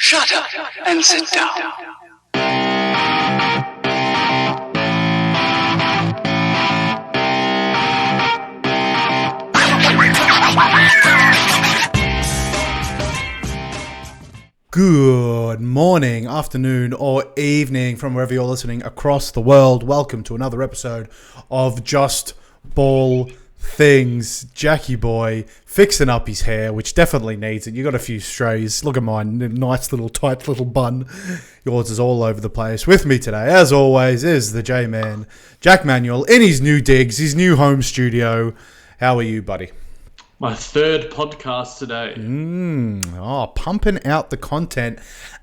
Shut up and sit down. Good morning, afternoon, or evening from wherever you're listening across the world. Welcome to another episode of Just Ball Things. Jackie boy fixing up his hair, which definitely needs it. You got a few strays. Look at mine, nice little tight little bun. Yours is all over the place. With me today, as always, is the J-Man, Jack Manuel, in his new digs, his new home studio. How are you, buddy? My third podcast today. Pumping out the content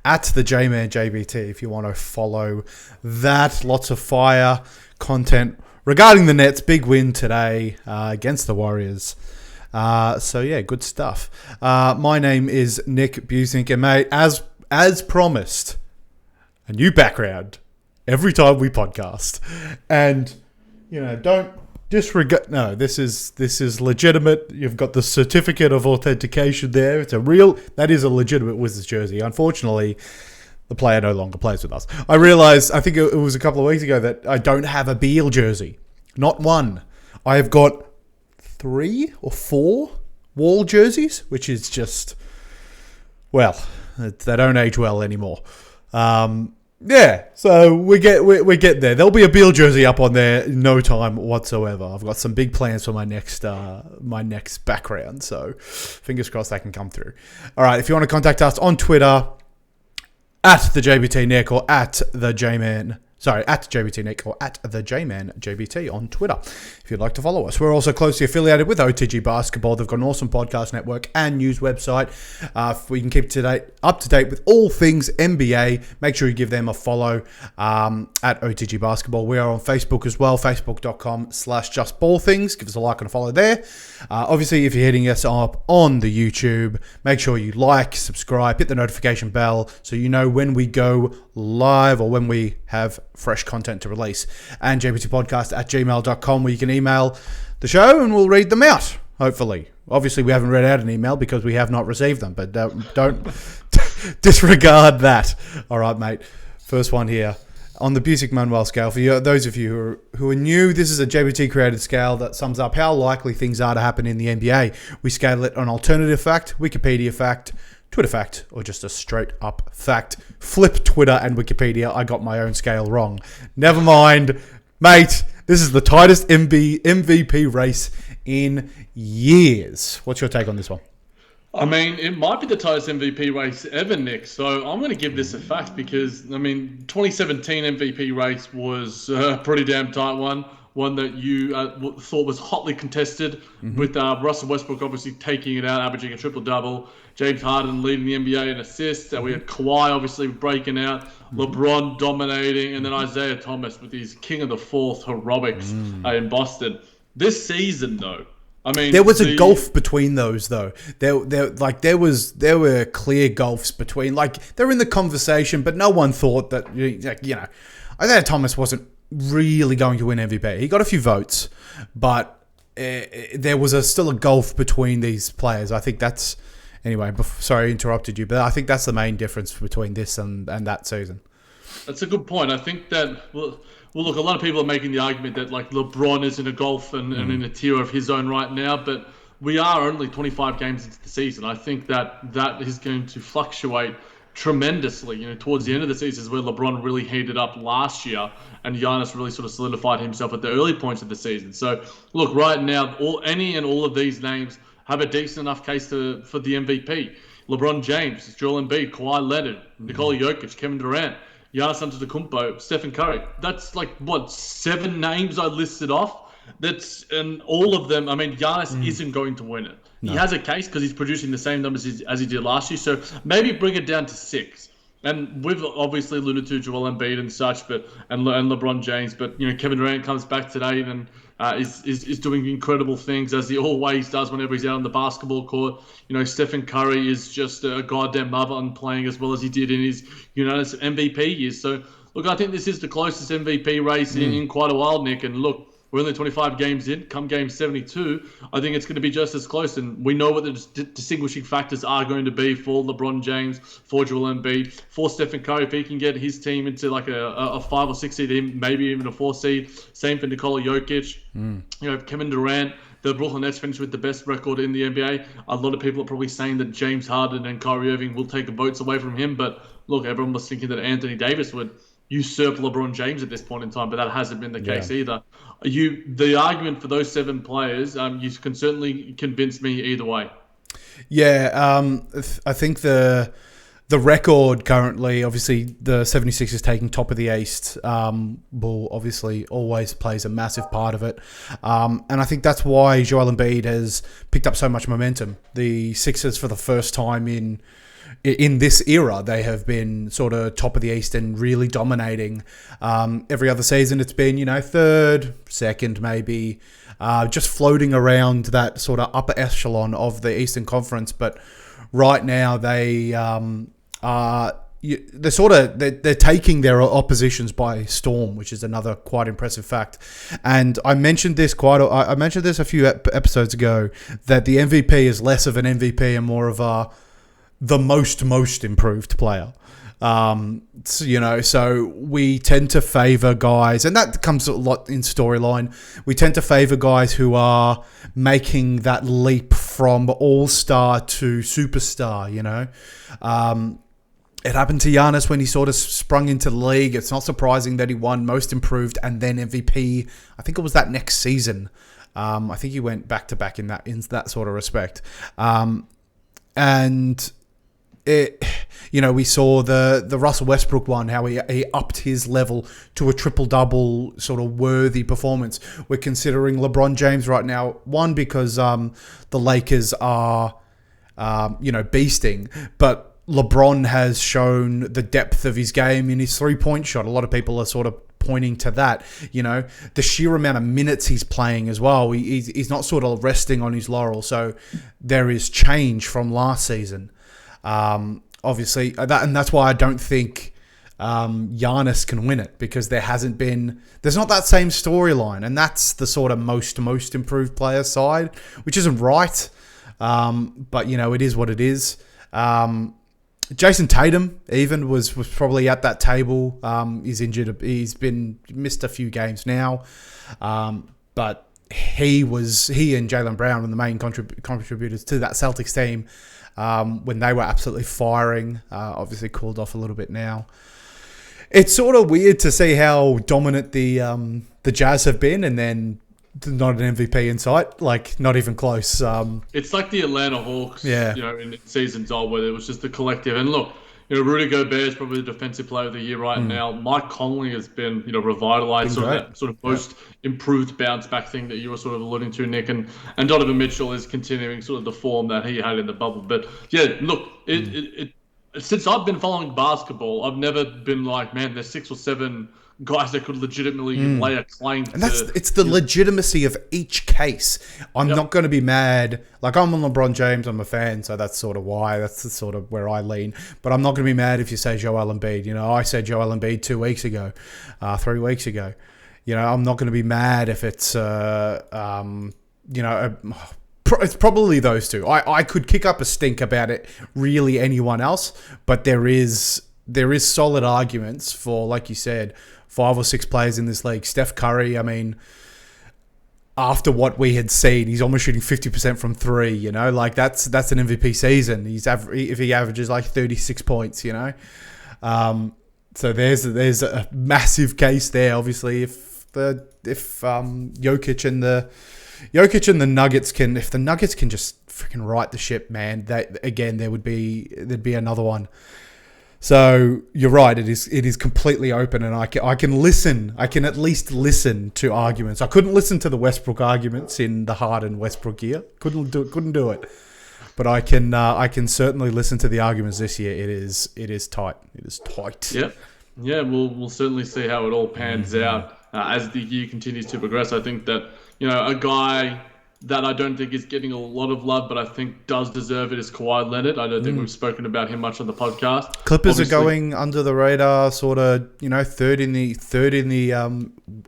at the J-Man JBT if you want to follow that. Lots of fire content regarding the Nets. Big win today against the Warriors. So yeah, good stuff. My name is Nick Busink, and mate, as promised, a new background every time we podcast. And you know, don't disregard. No, this is legitimate. You've got the certificate of authentication there. That is a legitimate Wizards jersey. Unfortunately, the player no longer plays with us. I realized, I think it was a couple of weeks ago, that I don't have a Beal jersey. Not one. I have got 3 or 4 Wall jerseys, which is just, well, they don't age well anymore. Yeah, so we get there. There'll be a Beal jersey up on there in no time whatsoever. I've got some big plans for my next background, so fingers crossed that can come through. All right, if you want to contact us on Twitter, at the JBT Nick or at the J-Man. Sorry, at JBT Nick or at the J-Man JBT on Twitter, if you'd like to follow us. We're also closely affiliated with OTG Basketball. They've got an awesome podcast network and news website. We can keep up to date with all things NBA. Make sure you give them a follow at OTG Basketball. We are on Facebook as well, facebook.com/justballthings. Give us a like and a follow there. Obviously, if you're hitting us up on the YouTube, make sure you like, subscribe, hit the notification bell so you know when we go live or when we have fresh content to release. And jbtpodcast@gmail.com, where you can email the show and we'll read them out, hopefully. Obviously, we haven't read out an email because we have not received them, but don't disregard that. All right, mate. First one here. On the Busick Manuel scale, for those of you who are new, this is a JBT-created scale that sums up how likely things are to happen in the NBA. We scale it on alternative fact, Wikipedia fact, Twitter fact, or just a straight up fact. Flip Twitter and Wikipedia. I got my own scale wrong. Never mind. Mate, this is the tightest MVP race in years. What's your take on this one? I mean, it might be the tightest MVP race ever, Nick. So I'm going to give this a fact because, 2017 MVP race was a pretty damn tight one. One that you thought was hotly contested, with Russell Westbrook obviously taking it out, averaging a triple-double. James Harden leading the NBA in assists. We had Kawhi obviously breaking out, LeBron dominating, and then Isaiah Thomas with his King of the Fourth heroics in Boston. This season, though, there was a gulf between those, though. There were clear gulfs between. They're in the conversation, but no one thought that Isaiah Thomas wasn't really going to win MVP. He got a few votes, but there was still a gulf between these players. I think that's... Anyway, sorry I interrupted you, but I think that's the main difference between this and that season. That's a good point. I think that... Well, look, a lot of people are making the argument that LeBron is in a gulf and in a tier of his own right now, but we are only 25 games into the season. I think that is going to fluctuate tremendously. Towards the end of the season is where LeBron really heated up last year, and Giannis really sort of solidified himself at the early points of the season. So, look, right now, all of these names have a decent enough case for the MVP. LeBron James, Joel Embiid, Kawhi Leonard, Nikola Jokic, Kevin Durant, Giannis Antetokounmpo, Stephen Curry. That's 7 names I listed off. And all of them, Giannis isn't going to win it. No. He has a case because he's producing the same numbers as he did last year. So maybe bring it down to 6. And we've obviously alluded to Joel Embiid and such, and LeBron James. But Kevin Durant comes back today and is doing incredible things, as he always does whenever he's out on the basketball court. Stephen Curry is just a goddamn mother on playing as well as he did in his MVP years. So look, I think this is the closest MVP race in quite a while, Nick. And look, we're only 25 games in. Come game 72, I think it's going to be just as close. And we know what the distinguishing factors are going to be for LeBron James, for Joel Embiid, for Stephen Curry. If he can get his team into like a 5 or 6 seed, maybe even a 4 seed. Same for Nikola Jokic. Kevin Durant. The Brooklyn Nets finished with the best record in the NBA. A lot of people are probably saying that James Harden and Kyrie Irving will take votes away from him. But look, everyone was thinking that Anthony Davis would usurp LeBron James at this point in time, but that hasn't been the case either. The argument for those 7 players, you can certainly convince me either way. Yeah, I think the record currently, obviously, the 76ers taking top of the East, will obviously always plays a massive part of it. And I think that's why Joel Embiid has picked up so much momentum. The Sixers, for the first time in this era, they have been sort of top of the East and really dominating. Every other season, it's been, third, second, maybe, just floating around that sort of upper echelon of the Eastern Conference. But right now, they're taking their oppositions by storm, which is another quite impressive fact. And I mentioned this a few episodes ago, that the MVP is less of an MVP and more of the most improved player. So we tend to favor guys, and that comes a lot in storyline. We tend to favor guys who are making that leap from all-star to superstar, It happened to Giannis when he sort of sprung into the league. It's not surprising that he won most improved and then MVP. I think it was that next season. I think he went back-to-back in that sort of respect. We saw the Russell Westbrook one, how he upped his level to a triple-double sort of worthy performance. We're considering LeBron James right now, one, because the Lakers are, beasting, but LeBron has shown the depth of his game in his three-point shot. A lot of people are sort of pointing to that, the sheer amount of minutes he's playing as well. He's not sort of resting on his laurels. So there is change from last season. Obviously, that's why I don't think Giannis can win it, because there's not that same storyline, and that's the sort of most improved player side, which isn't right. But it is what it is. Jason Tatum even was probably at that table. He's injured. He's missed a few games now, but he and Jaylen Brown were the main contributors to that Celtics team. When they were absolutely firing, obviously cooled off a little bit now. It's sort of weird to see how dominant the Jazz have been, and then not an MVP in sight, like not even close. It's like the Atlanta Hawks, in seasons old, where it was just the collective. And look, Rudy Gobert is probably the defensive player of the year right now. Mike Conley has been, revitalized, that sort of most improved bounce back thing that you were sort of alluding to, Nick. And Donovan Mitchell is continuing sort of the form that he had in the bubble. But yeah, look, since I've been following basketball, I've never been like, man, there's 6 or 7 guys that could legitimately lay a claim to... And it's the legitimacy of each case. I'm not going to be mad. Like, I'm on LeBron James. I'm a fan, so that's sort of why. That's the sort of where I lean. But I'm not going to be mad if you say Joel Embiid. I said Joel Embiid 2 weeks ago, 3 weeks ago. I'm not going to be mad if it's, it's probably those two. I could kick up a stink about it, really anyone else, but there is solid arguments for, like you said, 5 or 6 players in this league. Steph Curry, I mean, after what we had seen, he's almost shooting 50% from 3, like that's an MVP season. If he averages like 36 points, so there's a massive case there. Obviously, if Jokic and the Nuggets can, if the Nuggets can just freaking right the ship, man, there'd be another one. So you're right. It is completely open, and I can listen. I can at least listen to arguments. I couldn't listen to the Westbrook arguments in the Harden Westbrook year. Couldn't do it. But I can certainly listen to the arguments this year. It is tight. It is tight. Yep. Yeah. We'll certainly see how it all pans out as the year continues to progress. I think that a guy that I don't think is getting a lot of love, but I think does deserve it, is Kawhi Leonard. I don't think we've spoken about him much on the podcast. Clippers are going under the radar, sort of, third in the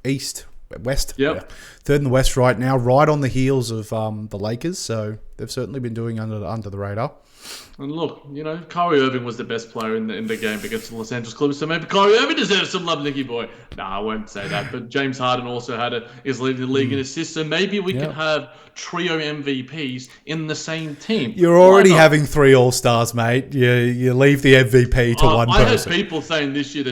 East. West. Yep. Yeah. Third in the West right now, right on the heels of the Lakers. So they've certainly been doing under the radar. And look, Kyrie Irving was the best player in the game against the Los Angeles Clippers, so maybe Kyrie Irving deserves some love, Nicky boy. Nah, I won't say that. But James Harden also is leading the league in assists, so maybe we could have trio MVPs in the same team. You're already having 3 All-Stars, mate. You leave the MVP to one person. I heard people saying this year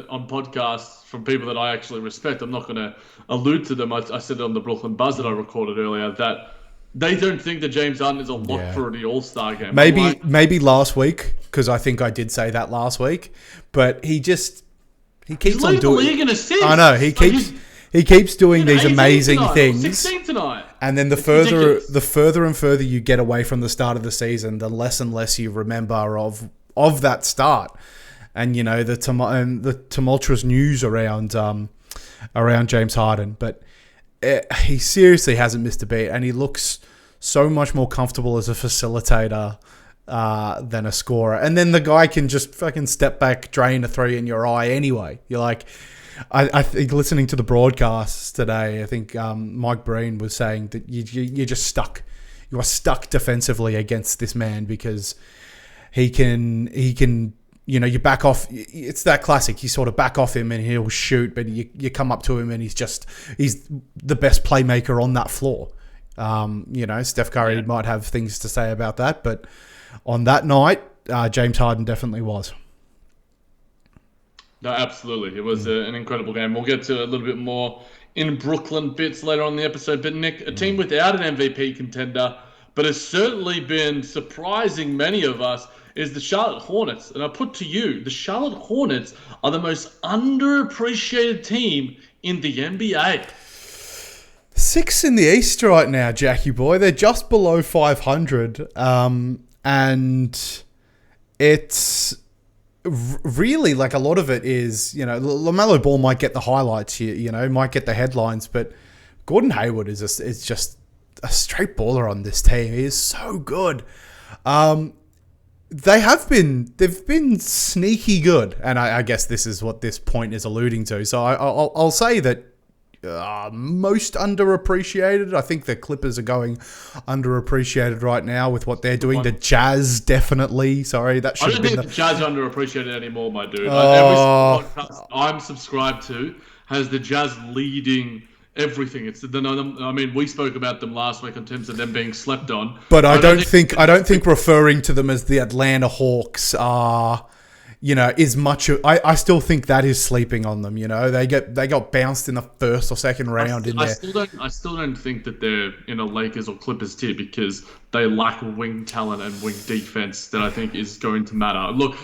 on podcasts from people that I actually respect. I'm not going to allude to them. I said it on the Brooklyn Buzz that I recorded earlier that they don't think that James Harden is a lock for the All-Star game. Maybe last week, because I think I did say that last week, but he keeps on doing. The league in assists. I know he keeps doing these amazing things. 16 tonight. And then the further and further you get away from the start of the season, the less and less you remember of that start. And the tumultuous news around James Harden, but he seriously hasn't missed a beat, and he looks so much more comfortable as a facilitator than a scorer. And then the guy can just fucking step back, drain a 3 in your eye anyway. You're like, I think listening to the broadcasts today, I think Mike Breen was saying that you're just stuck. You are stuck defensively against this man because he can. You back off. It's that classic. You sort of back off him and he'll shoot, but you come up to him and he's the best playmaker on that floor. Steph Curry might have things to say about that, but on that night, James Harden definitely was. No, absolutely. It was an incredible game. We'll get to a little bit more in Brooklyn bits later on in the episode. But Nick, a team without an MVP contender, but has certainly been surprising many of us, is the Charlotte Hornets. And I put to you, the Charlotte Hornets are the most underappreciated team in the NBA. 6th in the East right now, Jackie boy. They're just below 500. And it's really like a lot of it is, LaMelo Ball might get the highlights here, might get the headlines, but Gordon Hayward is just a straight baller on this team. He is so good. They've been sneaky good, and I guess this is what this point is alluding to. So I'll say that most underappreciated. I think the Clippers are going underappreciated right now with what they're doing. The Jazz definitely. Sorry, that should. I don't think the Jazz are underappreciated anymore, my dude. Every podcast I'm subscribed to has the Jazz leading everything. We spoke about them last week in terms of them being slept on. But I don't think referring to them as the Atlanta Hawks are, is much. I still think that is sleeping on them. They got bounced in the first or second round I still don't think that they're in a Lakers or Clippers tier because they lack wing talent and wing defense that I think is going to matter. Look,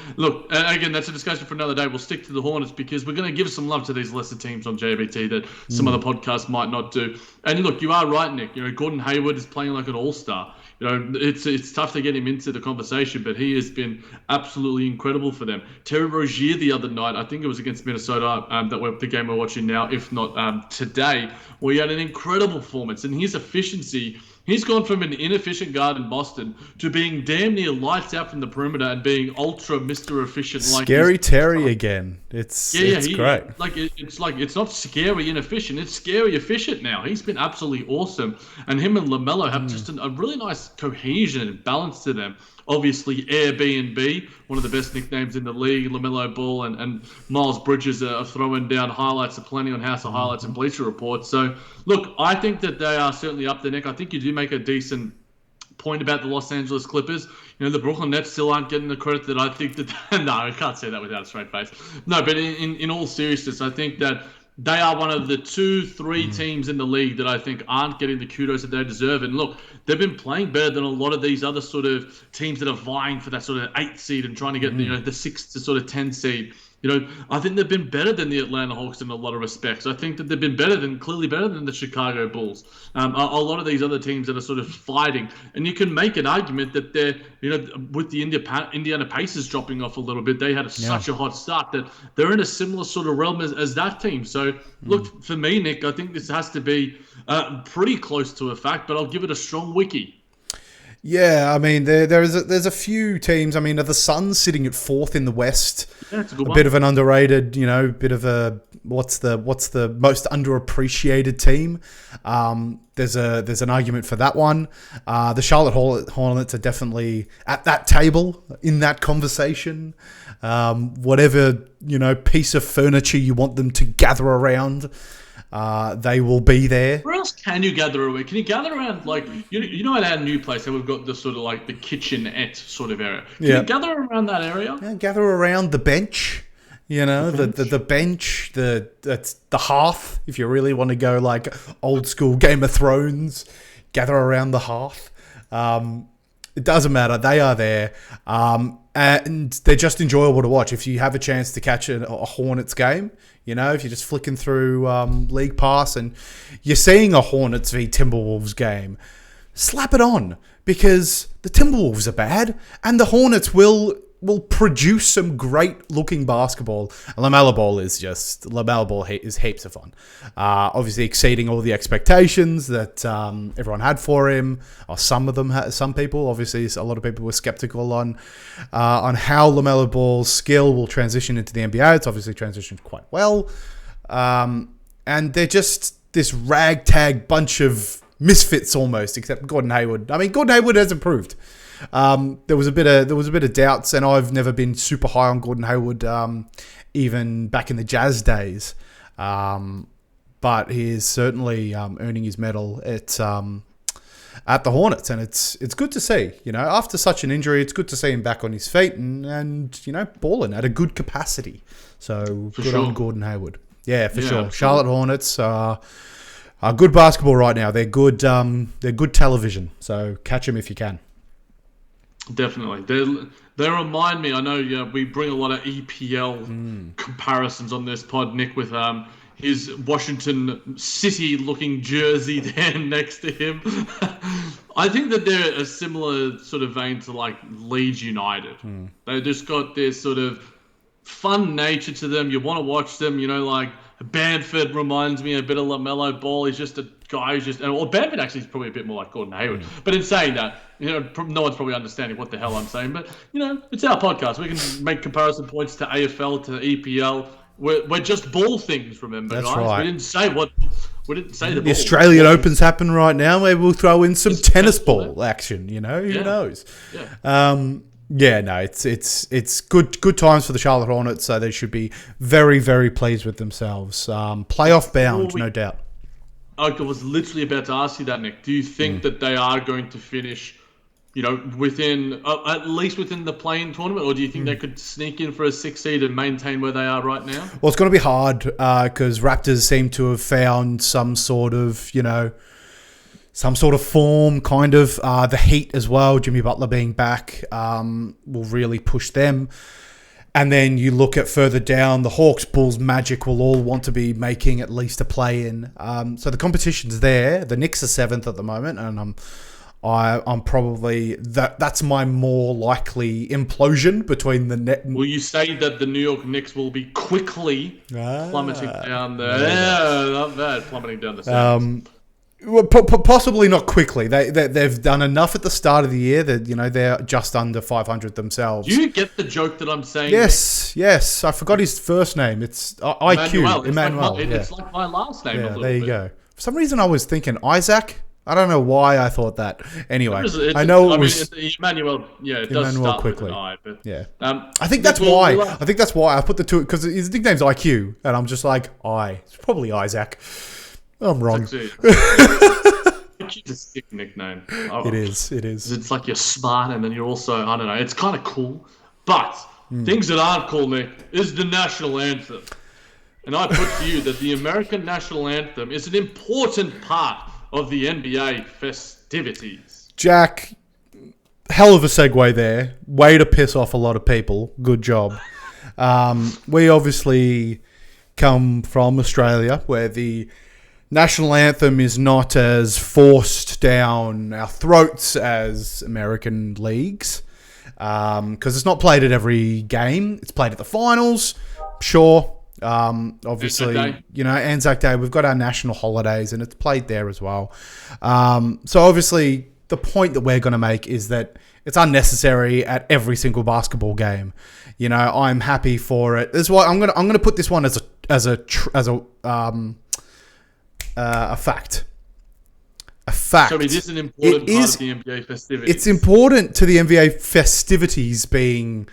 again, that's a discussion for another day. We'll stick to the Hornets because we're going to give some love to these lesser teams on JBT that some other podcasts might not do. And look, you are right, Nick. Gordon Hayward is playing like an all-star. It's tough to get him into the conversation, but he has been absolutely incredible for them. Terry Rozier the other night, I think it was against Minnesota, the game we're watching now, if not today, where he had an incredible performance. And his efficiency, he's gone from an inefficient guard in Boston to being damn near lights out from the perimeter and being ultra Mr. Efficient. Scary Terry again. It's great. It's not scary inefficient. It's scary efficient now. He's been absolutely awesome. And him and LaMelo have just a really nice cohesion and balance to them. Obviously, Airbnb, one of the best nicknames in the league. LaMelo Ball and Miles Bridges are throwing down highlights aplenty on House of Highlights and Bleacher Report. So, look, I think that they are certainly up there, Nick. I think you do make a decent point about the Los Angeles Clippers. The Brooklyn Nets still aren't getting the credit that I think that... No, I can't say that without a straight face. No, but in all seriousness, I think that they are one of the 2-3 teams in the league that I think aren't getting the kudos that they deserve. And look, they've been playing better than a lot of these other sort of teams that are vying for that sort of 8th seed and trying to get the 6th to sort of 10 seed. I think they've been better than the Atlanta Hawks in a lot of respects. I think that they've been clearly better than the Chicago Bulls. A lot of these other teams that are sort of fighting. And you can make an argument that they're, with the Indiana Pacers dropping off a little bit, they had such a hot start that they're in a similar sort of realm as that team. So, look, for me, Nick, I think this has to be pretty close to a fact, but I'll give it a strong wiki. Yeah, I mean, there's a few teams. I mean, are the Suns sitting at 4th in the West? Yeah, it's a good one. A bit of an underrated, bit of what's the most underappreciated team? There's an argument for that one. The Charlotte Hornets are definitely at that table in that conversation. Whatever piece of furniture you want them to gather around, they will be there. Where else can you gather around? Can you gather around, like, at our new place, and we've got the sort of like the kitchenette sort of area. Can you gather around that area? Yeah, gather around the bench. The bench, the hearth. If you really want to go like old school Game of Thrones, gather around the hearth. It doesn't matter. They are there. And they're just enjoyable to watch. If you have a chance to catch a Hornets game, if you're just flicking through League Pass and you're seeing a Hornets v Timberwolves game, slap it on, because the Timberwolves are bad and the Hornets will produce some great looking basketball. LaMelo Ball is heaps of fun. Obviously exceeding all the expectations that everyone had for him, or some people. Obviously, a lot of people were skeptical on how LaMelo Ball's skill will transition into the NBA. It's obviously transitioned quite well, and they're just this ragtag bunch of misfits almost, except Gordon Hayward. I mean, Gordon Hayward has improved. There was a bit of doubts, and I've never been super high on Gordon Hayward, even back in the Jazz days. But he is certainly earning his medal at the Hornets, and it's good to see. After such an injury, it's good to see him back on his feet and balling at a good capacity. So good on Gordon Hayward. Yeah, for sure. Charlotte Hornets are good basketball right now. They're good. They're good television. So catch them if you can. Definitely. They remind me, I know we bring a lot of EPL comparisons on this pod, Nick, with his Washington City-looking jersey there next to him. I think that they're a similar sort of vein to, like, Leeds United. They just got this sort of fun nature to them. You want to watch them, like Bamford reminds me a bit of LaMelo Ball. He's just a guy who's Bamford actually is probably a bit more like Gordon Hayward. But in saying that, no one's probably understanding what the hell I'm saying. But, it's our podcast. We can make comparison points to AFL, to EPL. We're just ball things, remember, That's guys? right. We didn't say the ball. Australian Opens happen right now. Maybe we'll throw in some tennis ball action, Who knows? Yeah. It's good times for the Charlotte Hornets, so they should be very, very pleased with themselves. Playoff bound, no doubt. I was literally about to ask you that, Nick. Do you think that they are going to finish, within at least within the play-in tournament, or do you think they could sneak in for a 6 seed and maintain where they are right now? Well, it's going to be hard because Raptors seem to have found some sort of form, kind of. The Heat as well, Jimmy Butler being back, will really push them. And then you look at further down, the Hawks, Bulls, Magic will all want to be making at least a play-in. So the competition's there. The Knicks are 7th at the moment, and I'm probably that's my more likely implosion between the net. Will you say that the New York Knicks will be quickly plummeting down there? Yeah, not bad, plummeting down the south. Well, possibly not quickly. They've done enough at the start of the year that they're just under 500 themselves. Do you get the joke that I'm saying? Yes. I forgot his first name. It's IQ. Emmanuel. It's like my last name. Yeah, there you go. For some reason, I was thinking Isaac. I don't know why I thought that. Anyway, I know it was Emmanuel. Yeah, it does Emmanuel start quickly. with an I, but yeah. I think that's why. I think that's why I put the two, because his nickname's IQ, and I'm just like It's probably Isaac. I'm wrong. It's a sick nickname. It is. It's like you're smart, and then you're also, I don't know, it's kind of cool. But things that aren't cool, Nick, is the national anthem. And I put to you that the American national anthem is an important part of the NBA festivities. Jack, hell of a segue there. Way to piss off a lot of people. Good job. We obviously come from Australia, where the national anthem is not as forced down our throats as American leagues, because it's not played at every game. It's played at the finals, sure. Obviously, Anzac Day, we've got our national holidays and it's played there as well. So obviously the point that we're going to make is that it's unnecessary at every single basketball game. You know, I'm happy for it. This is why I'm gonna put this one as a fact. A fact. So it is an important part of the NBA festivities. It's important to the NBA festivities being,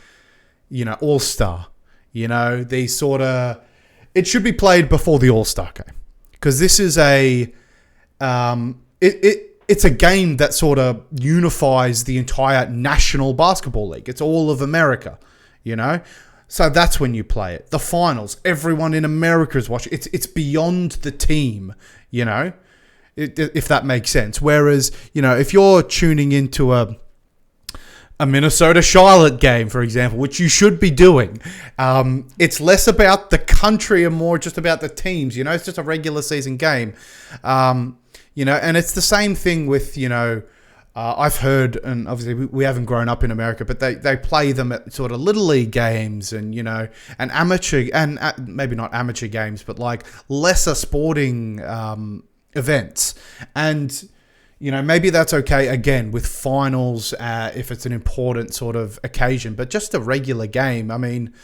you know, All-Star. You know, it should be played before the All-Star game, because this is it's a game that sort of unifies the entire National Basketball League. It's all of America, you know. So that's when you play it. The finals, everyone in America is watching. It's beyond the team, you know, if that makes sense. Whereas, you know, if you're tuning into a Minnesota Charlotte game, for example, which you should be doing, it's less about the country and more just about the teams. You know, it's just a regular season game. You know, and it's the same thing with, you know, I've heard, and obviously we haven't grown up in America, but they play them at sort of little league games and, you know, and amateur, and maybe not amateur games, but like lesser sporting events. And, you know, maybe that's okay, again, with finals, if it's an important sort of occasion, but just a regular game. I mean,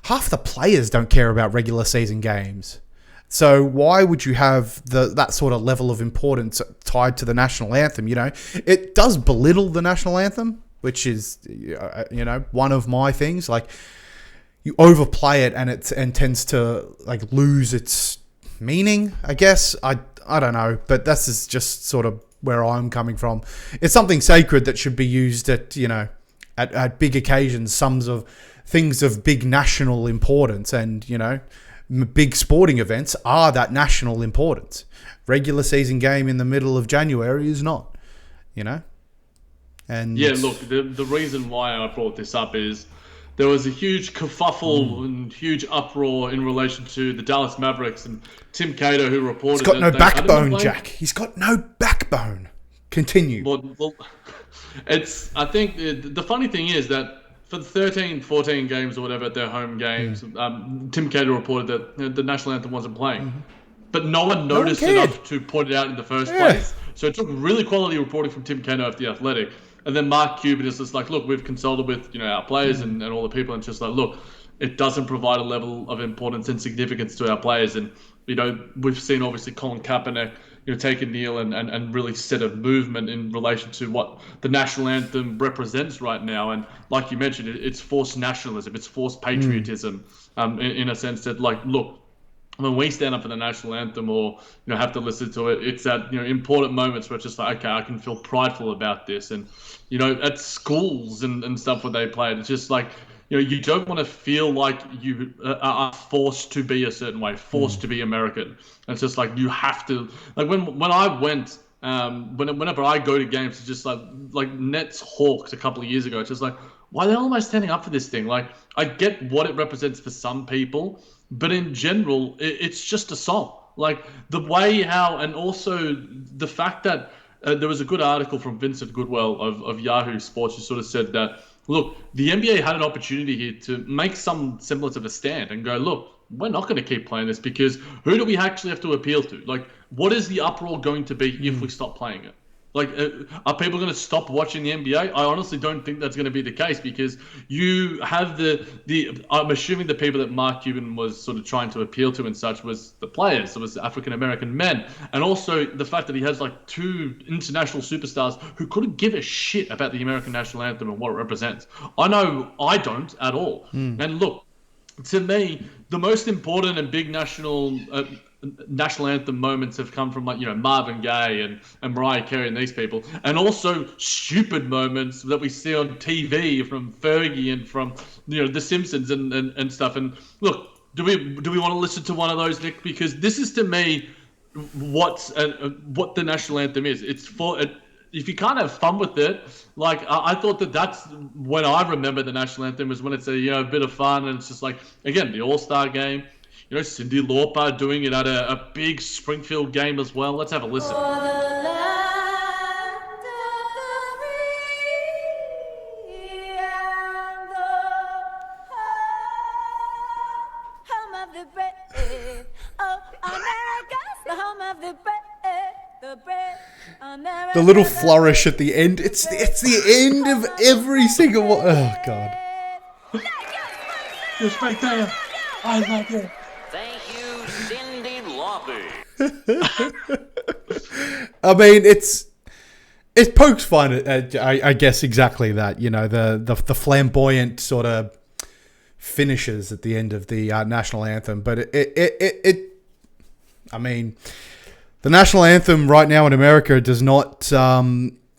half the players don't care about regular season games. So why would you have that sort of level of importance tied to the national anthem? You know, it does belittle the national anthem, which is, you know, one of my things. Like, you overplay it and tends to like lose its meaning, I guess. I don't know, but this is just sort of where I'm coming from. It's something sacred that should be used at, you know, at big occasions, things of big national importance, and, you know, big sporting events are that national importance. Regular season game in the middle of January is not, you know. And yeah, look, the reason why I brought this up is there was a huge kerfuffle and huge uproar in relation to the Dallas Mavericks and Tim Cato, who reported he's got no backbone, Jack. He's got no backbone. Continue. Well, I think the funny thing is that for the 13, 14 games or whatever at their home games, Tim Cato reported that the national anthem wasn't playing. But no one noticed enough to point it out in the first place. So it took really quality reporting from Tim Cato of The Athletic. And then Mark Cuban is just like, look, we've consulted with, you know, our players and all the people, and just like, look, it doesn't provide a level of importance and significance to our players. And, you know, we've seen obviously Colin Kaepernick, you know, take a kneel and really set a movement in relation to what the national anthem represents right now. And like you mentioned, it's forced nationalism, it's forced patriotism, in a sense that, like, look, when we stand up for the national anthem or, you know, have to listen to it, it's at, you know, important moments where it's just like, okay, I can feel prideful about this. And, you know, at schools and stuff where they play it, it's just like, you know, you don't want to feel like you are forced to be a certain way, forced to be American. And it's just like, you have to, like when I went, whenever I go to games, it's just like Nets Hawks a couple of years ago, it's just like, why the hell am I standing up for this thing? Like, I get what it represents for some people, but in general, it's just a song. Like, the way how, and also the fact that there was a good article from Vincent Goodwell of Yahoo Sports who sort of said that, look, the NBA had an opportunity here to make some semblance of a stand and go, look, we're not going to keep playing this, because who do we actually have to appeal to? Like, what is the uproar going to be if we stop playing it? Like, are people going to stop watching the NBA? I honestly don't think that's going to be the case, because you have the I'm assuming the people that Mark Cuban was sort of trying to appeal to and such was the players. It was African-American men. And also the fact that he has like two international superstars who couldn't give a shit about the American national anthem and what it represents. I know I don't at all. And look, to me, the most important and big national anthem moments have come from, like, you know, Marvin Gaye and Mariah Carey and these people, and also stupid moments that we see on TV from Fergie and from, you know, The Simpsons and stuff. And look, do we want to listen to one of those, Nick? Because this is, to me, what the national anthem is. It's for if you can't have fun with it, like, I thought that's when I remember the national anthem, was when it's a, you know, a bit of fun, and it's just like, again, the All-Star game. You know, Cyndi Lauper doing it at a big Springfield game as well. Let's have a listen. The little flourish at the end. It's the end of every single one. Oh, God. Just right there. I love you. Thank you, Cindy Lauper. I mean, it pokes fun at, I guess, exactly that. You know, the flamboyant sort of finishes at the end of the national anthem. But I mean, the national anthem right now in America does not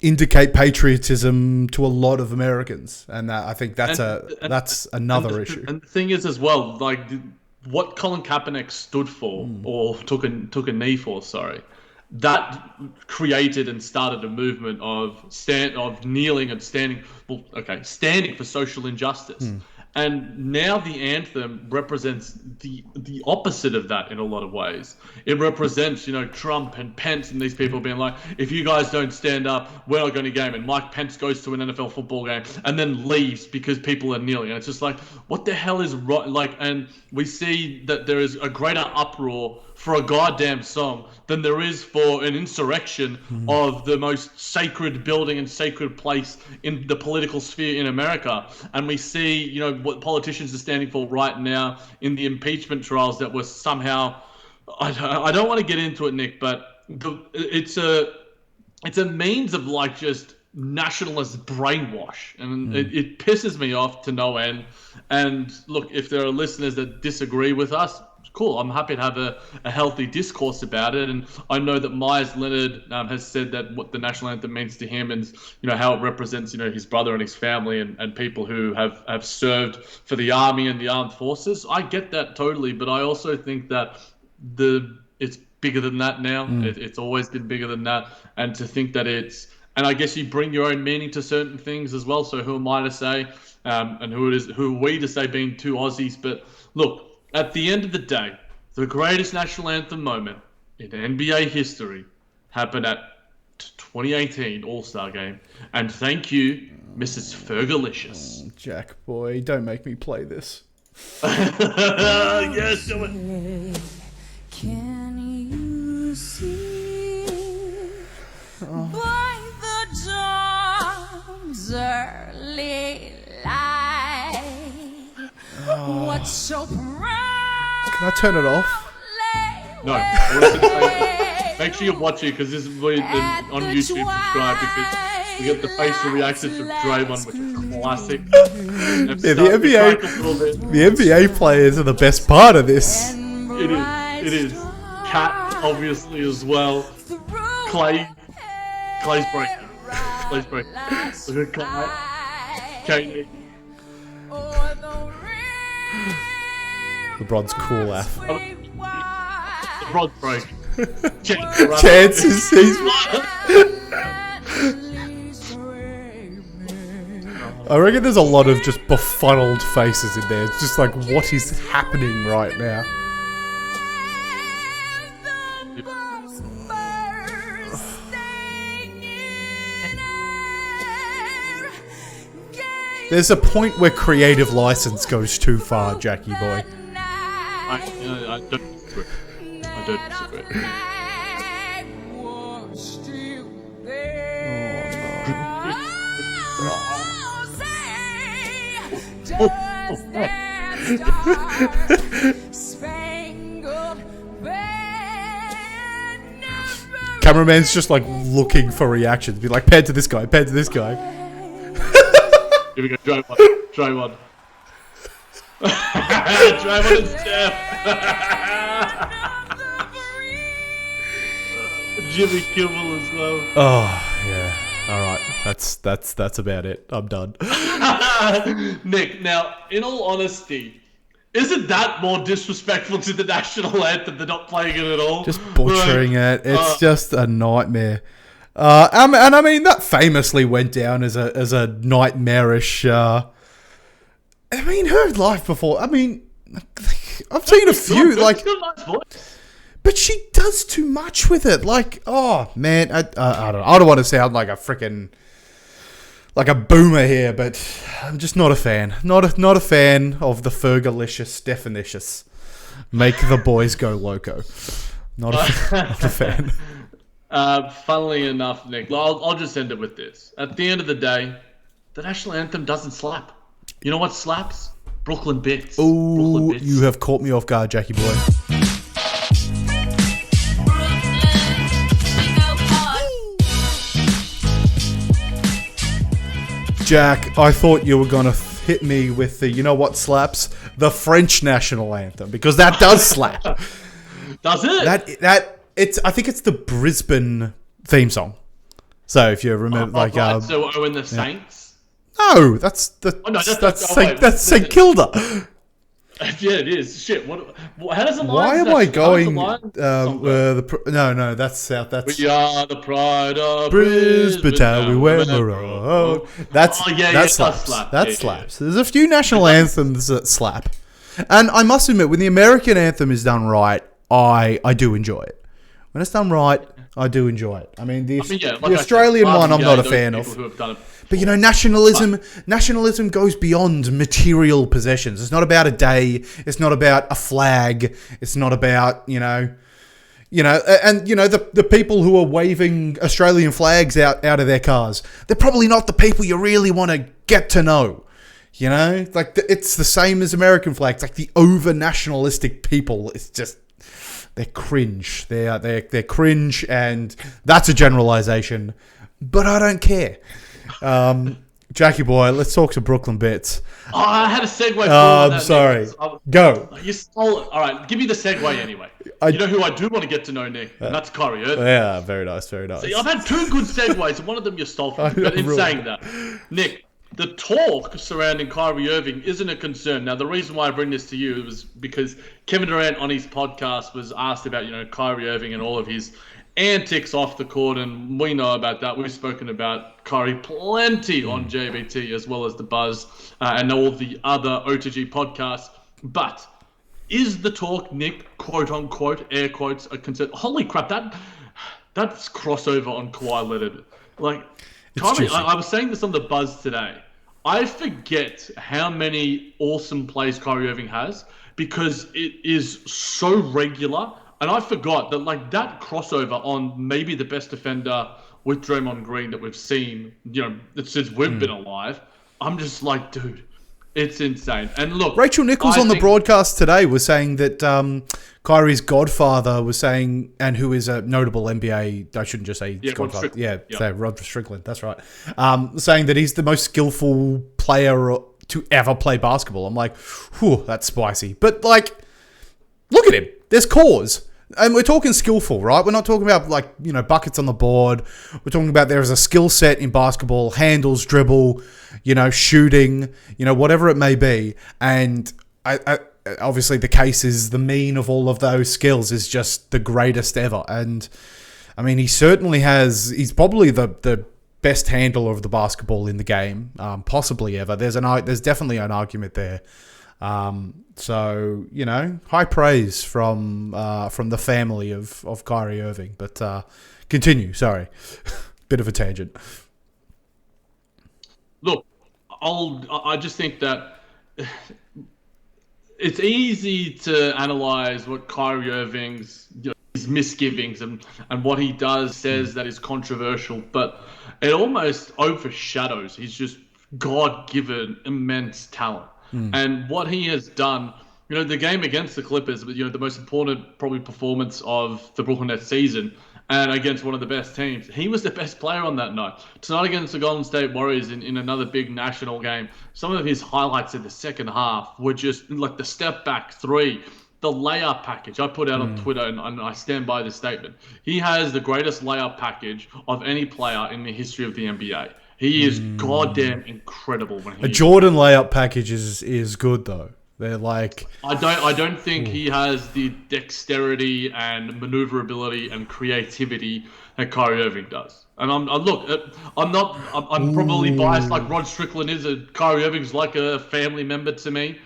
indicate patriotism to a lot of Americans, and I think that's another issue. And the thing is, as well, like what Colin Kaepernick stood for, or took a knee for, that created and started a movement of kneeling and standing. Well, okay, standing for social injustice. And now the anthem represents the opposite of that in a lot of ways. It represents, Trump and Pence and these people being like, if you guys don't stand up, we're not going to game. And Mike Pence goes to an NFL football game and then leaves because people are kneeling. And it's just like, what the hell is right? Like, and we see that there is a greater uproar for a goddamn song than there is for an insurrection of the most sacred building and sacred place in the political sphere in America. And we see, what politicians are standing for right now in the impeachment trials that were somehow, I don't want to get into it, Nick, but it's a means of like just nationalist brainwash, and it pisses me off to no end. And look, if there are listeners that disagree with us, cool. I'm happy to have a healthy discourse about it. And I know that Myers Leonard has said that what the national anthem means to him, and how it represents his brother and his family and people who have served for the army and the armed forces. I get that totally, but I also think that it's bigger than that now. It's always been bigger than that, and to think that and I guess you bring your own meaning to certain things as well. So who am I to say, and who are we to say being two Aussies? But look, at the end of the day, the greatest national anthem moment in NBA history happened at 2018 All-Star Game. And thank you, Mrs. Fergalicious. Oh, Jack, boy, don't make me play this. Yes, do it. Can you see by the dawn's early light what's so proud? Can I turn it off? No. Make sure you watch it, because this is on YouTube. Subscribe, because we get the facial reactions from Draymond, which is classic. Yeah, the NBA players are the best part of this. It is. Cat, obviously, as well. Clay's breaking. Look at Clay. Katie. LeBron's cool ass. LeBron's breaking. Chances he's... I reckon there's a lot of just befuddled faces in there. It's just like, what is happening right now? There's a point where creative license goes too far, Jackie boy. I don't disagree. Cameraman's just like looking for reactions. Be like, pan to this guy, pan to this guy. Here we go, Draymond. Draymond and Steph. Jimmy Kimmel as well. Oh yeah. All right. That's about it. I'm done. Nick, now, in all honesty, isn't that more disrespectful to the national anthem than not playing it at all? Just butchering it. It's just a nightmare. And I mean, that famously went down as a nightmarish. I mean, her life before. I mean, I've seen a few. Like, but she does too much with it. Like, oh man, I don't want to sound like a freaking like a boomer here, but I'm just not a fan. Not a fan of the Fergalicious definitions. Make the boys go loco. Not a fan. Funnily enough, Nick, I'll just end it with this. At the end of the day, the national anthem doesn't slap. You know what slaps? Brooklyn Bits. Brooklyn Oh, Bits. you have caught me off guard, Jackie boy. Jack, I thought you were going to hit me with the, you know what slaps? The French national anthem, because that does slap. Does it? I think it's the Brisbane theme song. So if you remember, Right. So in the Saints? no, that's St Kilda. Yeah, it is. Shit. How does it Why am I going? No, that's South. That's We are the pride of Brisbane town. We wear Brisbane. maroon. That slaps. slap. That Yeah, slaps. There's a few national anthems that slap, and I must admit, when the American anthem is done right, I do enjoy it. When it's done right, I do enjoy it. I mean, the Australian one, I'm not a fan of. But you know, nationalism goes beyond material possessions. It's not about a day. It's not about a flag. It's not about the people who are waving Australian flags out of their cars. They're probably not the people you really want to get to know. You know, like it's the same as American flags. Like the over nationalistic people, it's just they're cringe. They're cringe, and that's a generalization. But I don't care. Jackie boy, let's talk to Brooklyn Bits. Oh, I had a segue. I'm sorry. Go. You stole it. All right, give me the segue anyway. You know who I do want to get to know, Nick? And that's Kyrie Irving. Yeah, very nice, very nice. See, I've had two good segues, and one of them you stole from me. But in saying that, Nick, the talk surrounding Kyrie Irving isn't a concern. Now, the reason why I bring this to you was because Kevin Durant on his podcast was asked about, Kyrie Irving and all of his antics off the court, and we know about that. We've spoken about Kyrie plenty on JBT as well as The Buzz and all the other OTG podcasts. But is the talk, Nick, quote unquote, air quotes, a concern? Holy crap, that's crossover on Kawhi Leonard. Like, Kyrie, I was saying this on The Buzz today. I forget how many awesome plays Kyrie Irving has because it is so regular. And I forgot that, like, that crossover on maybe the best defender with Draymond Green that we've seen, since we've been alive. I'm just like, dude, it's insane. And look, Rachel Nichols on the broadcast today was saying that Kyrie's godfather was saying, and who is a notable NBA, I shouldn't just say godfather. Say Rod Strickland, that's right. Saying that he's the most skillful player to ever play basketball. I'm like, whew, that's spicy. But, like, look at him. There's cause. And we're talking skillful, right? We're not talking about, buckets on the board. We're talking about there is a skill set in basketball, handles, dribble, shooting, whatever it may be. And I obviously the case is the mean of all of those skills is just the greatest ever. And, I mean, he's probably the best handler of the basketball in the game, possibly ever. There's definitely an argument there. So, high praise from the family of Kyrie Irving. But continue, sorry. Bit of a tangent. Look, I just think that it's easy to analyze what Kyrie Irving's his misgivings and what he says that is controversial, but it almost overshadows his just God-given immense talent. And what he has done, the game against the Clippers, the most important probably performance of the Brooklyn Nets season, and against one of the best teams, he was the best player on that night. Tonight against the Golden State Warriors in another big national game, some of his highlights in the second half were just like the step back three, the layup package. I put out on Twitter, and I stand by this statement. He has the greatest layup package of any player in the history of the NBA. He is goddamn incredible when he. A Jordan layup package is good though. They're like I don't think he has the dexterity and maneuverability and creativity that Kyrie Irving does. And I'm probably biased like Rod Strickland is. Kyrie Irving's like a family member to me.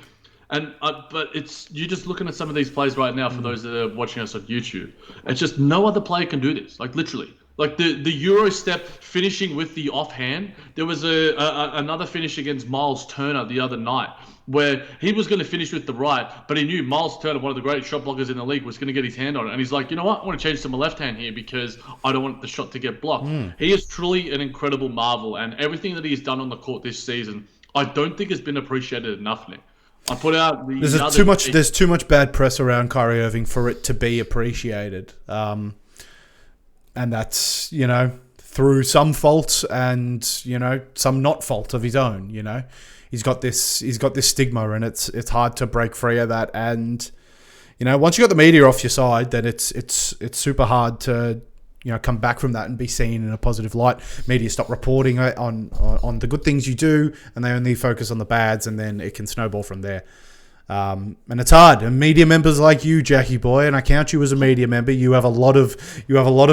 And but you're just looking at some of these plays right now for those that are watching us on YouTube. It's just no other player can do this. Like literally. Like the Euro step finishing with the offhand. There was another finish against Miles Turner the other night where he was going to finish with the right, but he knew Miles Turner, one of the greatest shot blockers in the league, was going to get his hand on it. And he's like, you know what? I want to change to my left hand here because I don't want the shot to get blocked. He is truly an incredible marvel, and everything that he's done on the court this season, I don't think has been appreciated enough, Nick. I put out the there's too much bad press around Kyrie Irving for it to be appreciated. And that's, through some faults and, some not fault of his own, He's got this stigma, and it's hard to break free of that. And once you got the media off your side, then it's super hard to come back from that and be seen in a positive light. Media stop reporting on the good things you do, and they only focus on the bads, and then it can snowball from there. And it's hard. And media members like you, Jackie boy, and I count you as a media member. You have a lot of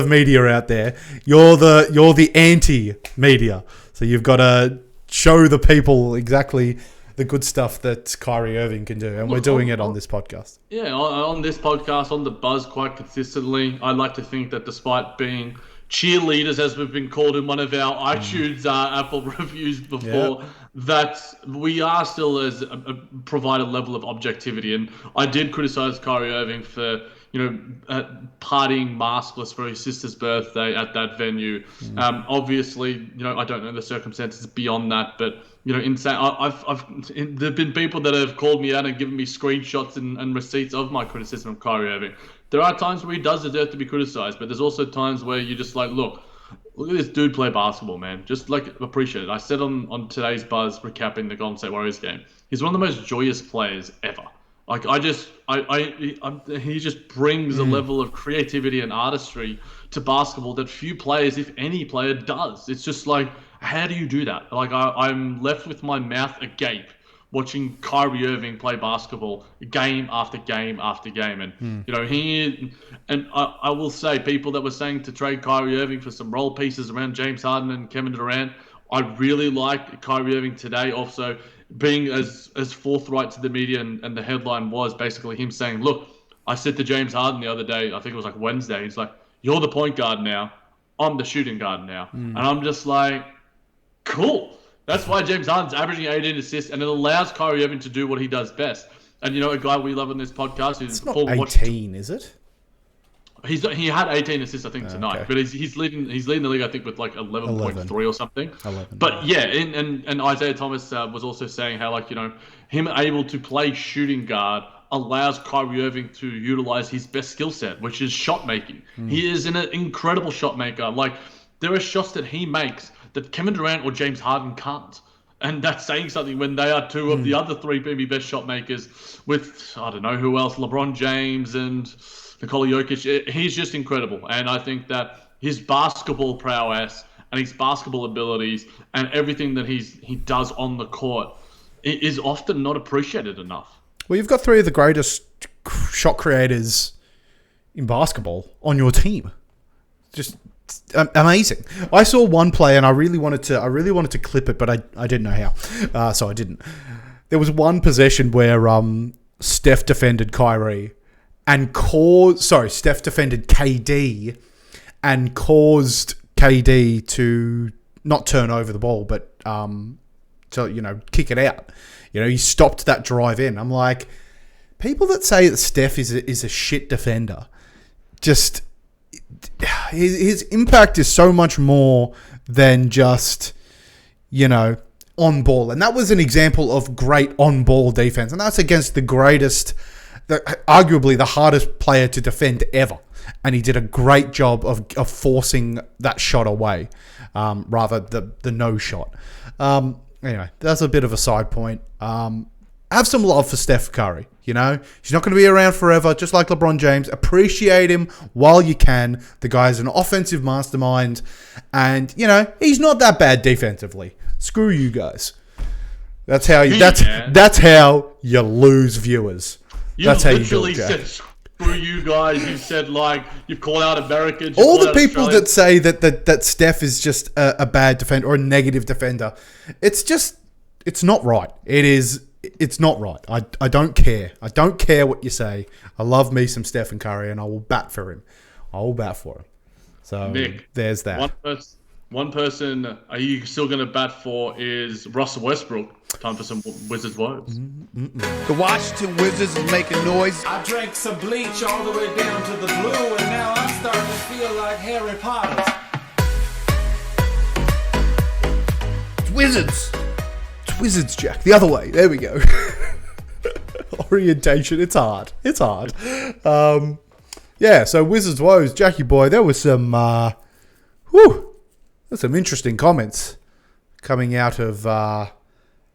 media out there. You're the anti-media, so you've got to show the people exactly the good stuff that Kyrie Irving can do, and we're doing it on this podcast. Yeah, on this podcast, on The Buzz, quite consistently. I like to think that despite being cheerleaders, as we've been called in one of our iTunes Apple reviews before, that we are still provide a level of objectivity. And I did criticize Kyrie Irving for partying maskless for his sister's birthday at that venue. Obviously, I don't know the circumstances beyond that, but insane. There've been people that have called me out and given me screenshots and receipts of my criticism of Kyrie Irving. There are times where he does deserve to be criticized, but there's also times where you're just like, look at this dude play basketball, man. Just appreciate it. I said on today's Buzz recapping the Golden State Warriors game, he's one of the most joyous players ever. Like he just brings a level of creativity and artistry to basketball that few players, if any player, does. It's just like, how do you do that? Like I'm left with my mouth agape watching Kyrie Irving play basketball game after game after game, and I will say, people that were saying to trade Kyrie Irving for some role pieces around James Harden and Kevin Durant, I really like Kyrie Irving today also being as forthright to the media, and the headline was basically him saying, look, I said to James Harden the other day, I think it was like Wednesday, he's like, you're the point guard now, I'm the shooting guard now. And I'm just like, cool. That's why James Harden's averaging 18 assists, and it allows Kyrie Irving to do what he does best. And a guy we love on this podcast who's it's not 18, is it? He had 18 assists, I think, tonight, but he's leading the league, I think, with like 11.3 or something. 11. But yeah, and Isaiah Thomas was also saying how him able to play shooting guard allows Kyrie Irving to utilize his best skill set, which is shot making. He is an incredible shot maker. Like, there are shots that he makes that Kevin Durant or James Harden can't. And that's saying something when they are two of the other three maybe best shot makers with, I don't know who else, LeBron James and Nikola Jokic. He's just incredible. And I think that his basketball prowess and his basketball abilities and everything that he does on the court is often not appreciated enough. Well, you've got three of the greatest shot creators in basketball on your team. Just amazing. I saw one play and I really wanted to clip it, but I didn't know how, so I didn't. There was one possession where Steph defended Kyrie and Steph defended KD and caused KD to not turn over the ball, but to kick it out. He stopped that drive in. I'm like, people that say that Steph is a shit defender, just his impact is so much more than just on ball, and that was an example of great on ball defense, and that's against arguably the hardest player to defend ever, and he did a great job of forcing that shot away, rather the no shot. Anyway, that's a bit of a side point. Have some love for Steph Curry. He's not going to be around forever, just like LeBron James. Appreciate him while you can. The guy's an offensive mastermind, and he's not that bad defensively. Screw you guys. That's how you lose viewers. That's how you do it, said screw you guys. You said you've called out Americans. All the people that say that Steph is just a bad defender or a negative defender, it's not right. It's not right. I don't care. I don't care what you say. I love me some Stephen Curry, and I will bat for him. I will bat for him. So Nick, there's that. One person are you still going to bat for is Russell Westbrook. Time for some Wizards woes. The Washington Wizards is making noise. I drank some bleach all the way down to the blue, and now I'm starting to feel like Harry Potter. It's Wizards. It's Wizards, Jack. The other way. There we go. Orientation. It's hard. Yeah, so Wizards woes, Jackie boy. There was some, there's some interesting comments coming out of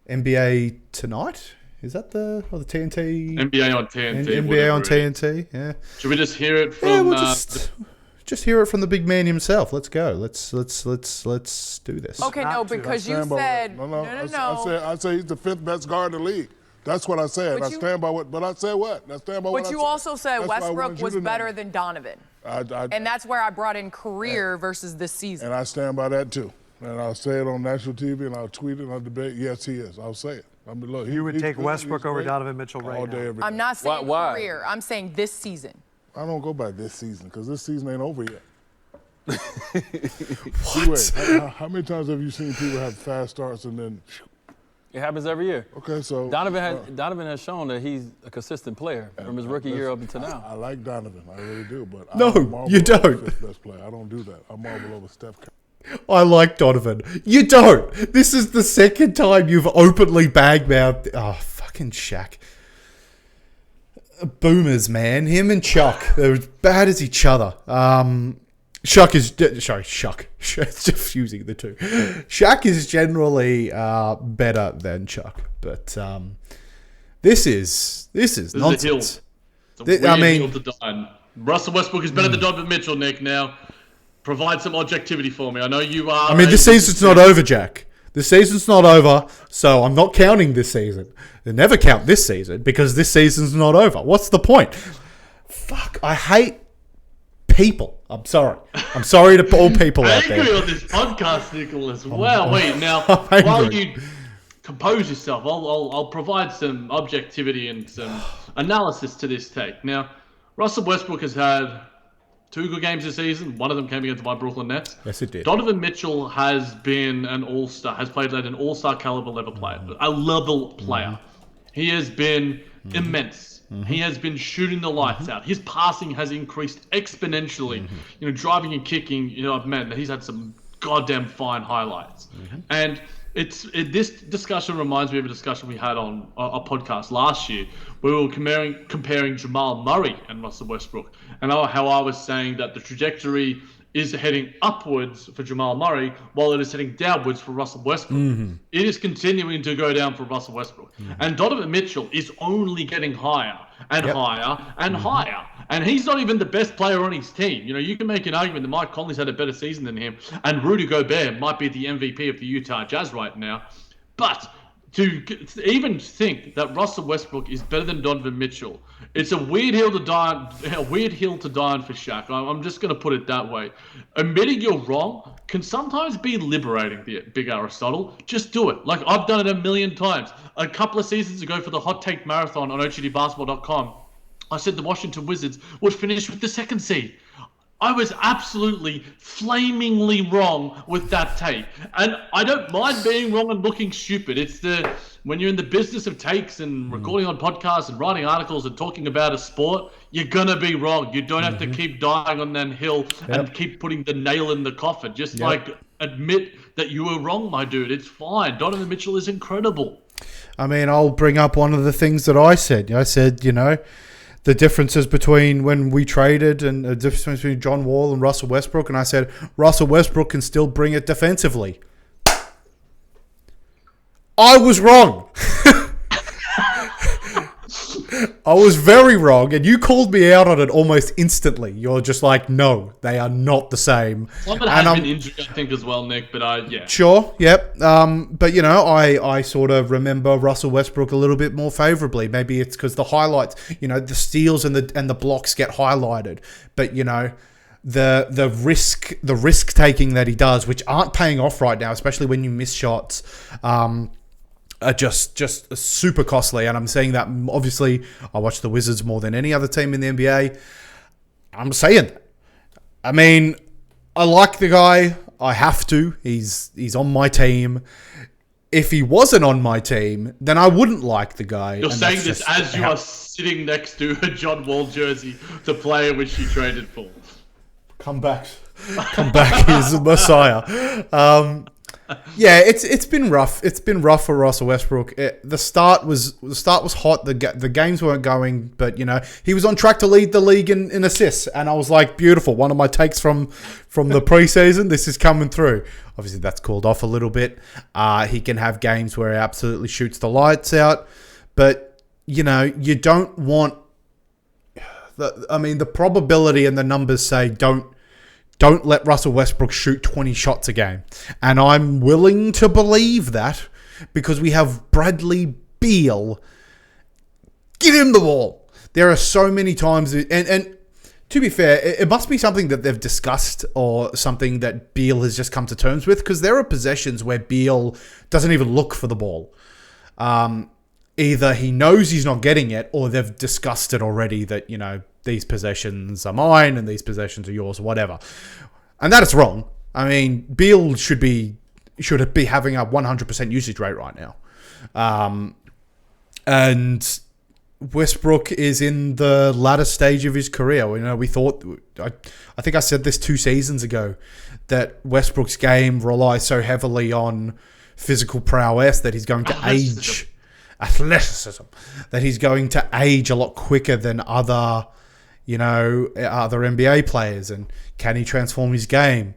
NBA Tonight. Is that the TNT? NBA on TNT. NBA on TNT. Yeah. Should we just hear it from? Yeah, we'll just hear it from the big man himself. Let's go. Let's do this. Okay, no, because you said no. I said he's the 5th best guard in the league. That's what I said. I stand by what. But I said what? I stand by what. But you also said Westbrook was better than Donovan, and that's where I brought in career versus this season. And I stand by that too. And I'll say it on national TV, and I'll tweet it, and I'll debate. Yes, he is. I'll say it. I mean, look, you would take Westbrook over Donovan Mitchell right all day, now. every day. I'm not saying career. I'm saying this season. I don't go by this season because this season ain't over yet. What? How many times have you seen people have fast starts and then? It happens every year. Okay, so Donovan has shown that he's a consistent player from his rookie year up until now. I like Donovan, I really do, but no, you don't. Best player. I don't do that. I marvel over Steph Curry. I like Donovan. You don't. This is the second time you've openly bagmouthed. Oh, fucking Shaq. Boomers, man. Him and Chuck. They're as bad as each other. Chuck. It's just fusing the two. Shaq is generally better than Chuck, but this is nonsense. It's a weird hill to die on. Russell Westbrook is better than Donovan Mitchell, Nick. Now, provide some objectivity for me. I know you are. I mean, this season's not over, Jack. The season's not over, so I'm not counting this season. They never count this season because this season's not over. What's the point? Fuck, I hate people. I'm sorry. I'm sorry to all people out there. Angry on this podcast, Nicholas. Wow, wait. Now, while you compose yourself, I'll provide some objectivity and some analysis to this take. Now, Russell Westbrook has had 2 good games this season. One of them came against my Brooklyn Nets. Yes, it did. Donovan Mitchell has been an all-star, has played at an all-star caliber level player, a level player. He has been immense. He has been shooting the lights out. His passing has increased exponentially. You know, driving and kicking. You know, man, he's had some goddamn fine highlights. And this discussion reminds me of a discussion we had on a podcast last year where we were comparing Jamal Murray and Russell Westbrook, and how I was saying that the trajectory is heading upwards for Jamal Murray while it is heading downwards for Russell Westbrook. It is continuing to go down for Russell Westbrook. And Donovan Mitchell is only getting higher and higher and higher. And he's not even the best player on his team. You know, you can make an argument that Mike Conley's had a better season than him, and Rudy Gobert might be the MVP of the Utah Jazz right now. But to even think that Russell Westbrook is better than Donovan Mitchell, it's a weird hill to die on, for Shaq. I'm just going to put it that way. Admitting you're wrong can sometimes be liberating, the big Aristotle. Just do it. Like, I've done it a million times. A couple of seasons ago for the Hot Take Marathon on OTDBasketball.com, I said the Washington Wizards would finish with the 2nd seed. I was absolutely flamingly wrong with that take. And I don't mind being wrong and looking stupid. It's when you're in the business of takes and recording on podcasts and writing articles and talking about a sport, you're going to be wrong. You don't have to keep dying on that hill and keep putting the nail in the coffin. Just admit that you were wrong, my dude. It's fine. Donovan Mitchell is incredible. I mean, I'll bring up one of the things that I said. I said, you know, the differences between when we traded and the difference between John Wall and Russell Westbrook. And I said, Russell Westbrook can still bring it defensively. I was wrong. I was very wrong, and you called me out on it almost instantly. You're just like, no, they are not the same. Someone has been injured, I think, as well, Nick, but yeah. Sure, yep. But, you know, I sort of remember Russell Westbrook a little bit more favorably. Maybe it's because the highlights, you know, the steals and the blocks get highlighted. But, you know, the risk taking that he does, which aren't paying off right now, especially when you miss shots, are just super costly. And I'm saying that, obviously, I watch the Wizards more than any other team in the NBA. I'm saying that. I mean, I like the guy. I have to. He's on my team. If he wasn't on my team, then I wouldn't like the guy. You're saying this as you are sitting next to a John Wall jersey, the player which you traded for. Come back. He's the Messiah. Yeah, it's been rough. It's been rough for Russell Westbrook. The start was hot. The games weren't going, but he was on track to lead the league in assists, and I was like, beautiful. One of my takes from the preseason. This is coming through. Obviously, that's cooled off a little bit. He can have games where he absolutely shoots the lights out, but you don't want. The probability and the numbers say don't let Russell Westbrook shoot 20 shots a game. And I'm willing to believe that because we have Bradley Beal. Give him the ball. There are so many times, and to be fair, it must be something that they've discussed or something that Beal has just come to terms with, because there are possessions where Beal doesn't even look for the ball. Either he knows he's not getting it, or they've discussed it already that, these possessions are mine and these possessions are yours, or whatever. And that is wrong. I mean, Beal should be having a 100% usage rate right now. And Westbrook is in the latter stage of his career. We thought, I think I said this 2 seasons ago, that Westbrook's game relies so heavily on physical prowess that he's going to age. Athleticism. That he's going to age a lot quicker than other NBA players. And can he transform his game?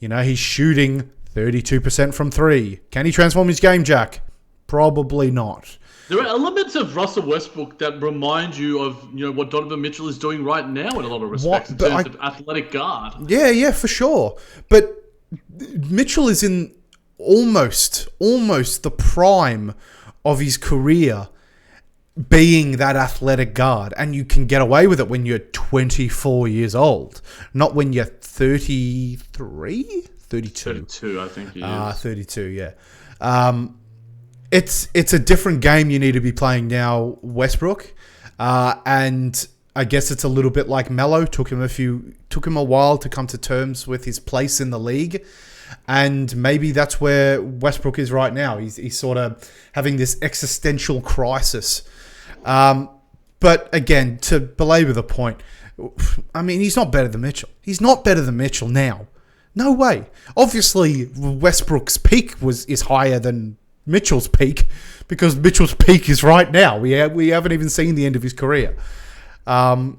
He's shooting 32% from 3. Can he transform his game, Jack? Probably not. There are elements of Russell Westbrook that remind you of what Donovan Mitchell is doing right now in a lot of respects in terms of athletic guard. Yeah, for sure. But Mitchell is in almost the prime of his career being that athletic guard, and you can get away with it when you're 24 years old, not when you're 33, 32, I think he is. 32, yeah. It's a different game you need to be playing now, Westbrook, and I guess it's a little bit like Melo. Took him a while to come to terms with his place in the league. And maybe that's where Westbrook is right now. He's sort of having this existential crisis. But again, to belabor the point, he's not better than Mitchell. He's not better than Mitchell now. No way. Obviously, Westbrook's peak is higher than Mitchell's peak, because Mitchell's peak is right now. We haven't even seen the end of his career. And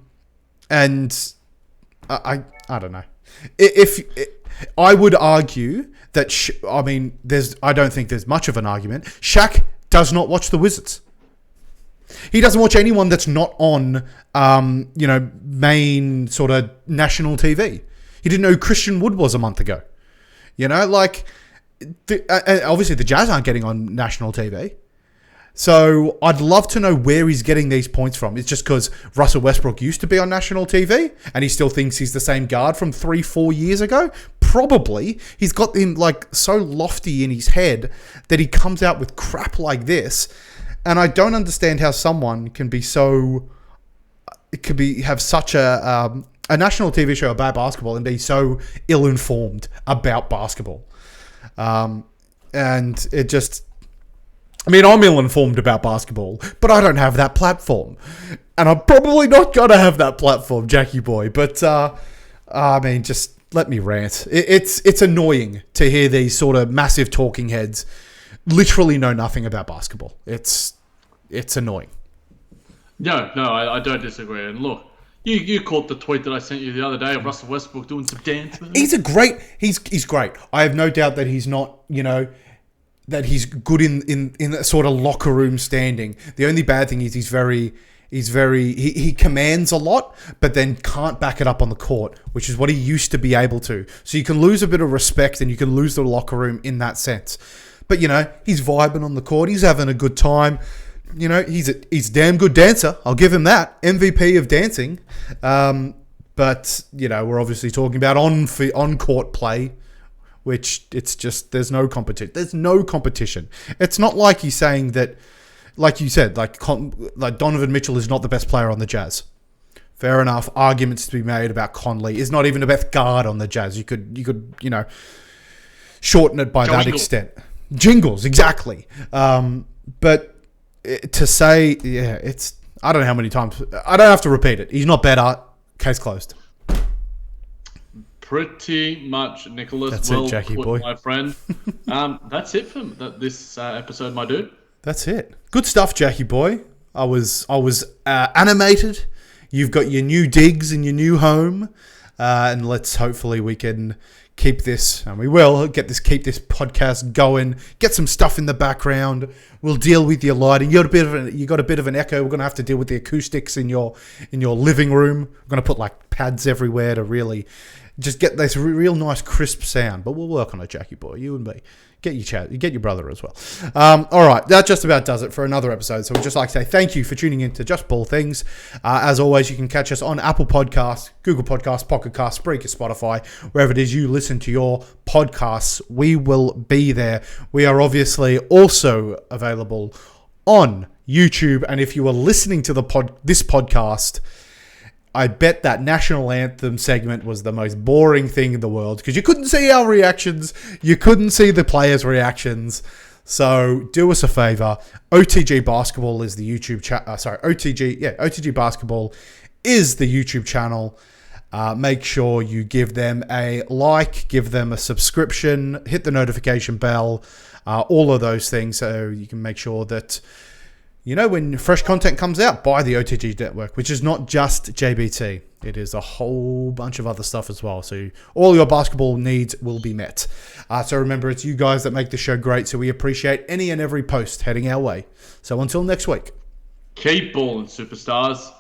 I don't know. I would argue that, I don't think there's much of an argument. Shaq does not watch the Wizards. He doesn't watch anyone that's not on, main sort of national TV. He didn't know who Christian Wood was a month ago. Obviously the Jazz aren't getting on national TV. So I'd love to know where he's getting these points from. It's just because Russell Westbrook used to be on national TV and he still thinks he's the same guard from 3-4 years ago. Probably. He's got him so lofty in his head that he comes out with crap like this. And I don't understand how someone can be have such a national TV show about basketball and be so ill-informed about basketball. And it just... I'm ill-informed about basketball, but I don't have that platform. And I'm probably not going to have that platform, Jackie boy. But, just let me rant. It's annoying to hear these sort of massive talking heads literally know nothing about basketball. It's annoying. No, I don't disagree. And look, you caught the tweet that I sent you the other day of Russell Westbrook doing some dance. He's great. I have no doubt that he's not, that he's good in a sort of locker room standing. The only bad thing is he commands a lot, but then can't back it up on the court, which is what he used to be able to. So you can lose a bit of respect and you can lose the locker room in that sense. But, he's vibing on the court. He's having a good time. He's a damn good dancer. I'll give him that. MVP of dancing. But, we're obviously talking about on-court play, which it's just, there's no competition. There's no competition. It's not like he's saying that, like you said, like Donovan Mitchell is not the best player on the Jazz. Fair enough. Arguments to be made about Conley. Is not even the best guard on the Jazz. You could shorten it by that extent. Jingles, exactly. But to say, it's, I don't know how many times. I don't have to repeat it. He's not better. Case closed. Pretty much, Nicholas. That's well it, Jackie put, boy. my friend. That's it for this episode, my dude. That's it. Good stuff, Jackie boy. I was animated. You've got your new digs and your new home, and hopefully we can keep this, and we will keep this podcast going. Get some stuff in the background. We'll deal with your lighting. You got a bit of an echo. We're gonna have to deal with the acoustics in your living room. We're gonna put like pads everywhere to really just get this real nice crisp sound. But we'll work on it, Jackie boy. You and me. Get your brother as well. All right, that just about does it for another episode. So we'd just like to say thank you for tuning in to Just Ball Things. As always, you can catch us on Apple Podcasts, Google Podcasts, Pocket Casts, Spreaker, Spotify, wherever it is you listen to your podcasts. We will be there. We are obviously also available on YouTube. And if you are listening to this podcast, I bet that national anthem segment was the most boring thing in the world because you couldn't see our reactions. You couldn't see the players' reactions. So do us a favor. OTG Basketball is the YouTube OTG Basketball is the YouTube channel. Make sure you give them a like, give them a subscription, hit the notification bell, all of those things so you can make sure that when fresh content comes out, by the OTG network, which is not just JBT. It is a whole bunch of other stuff as well. So all your basketball needs will be met. So remember, it's you guys that make the show great. So we appreciate any and every post heading our way. So until next week. Keep balling, superstars.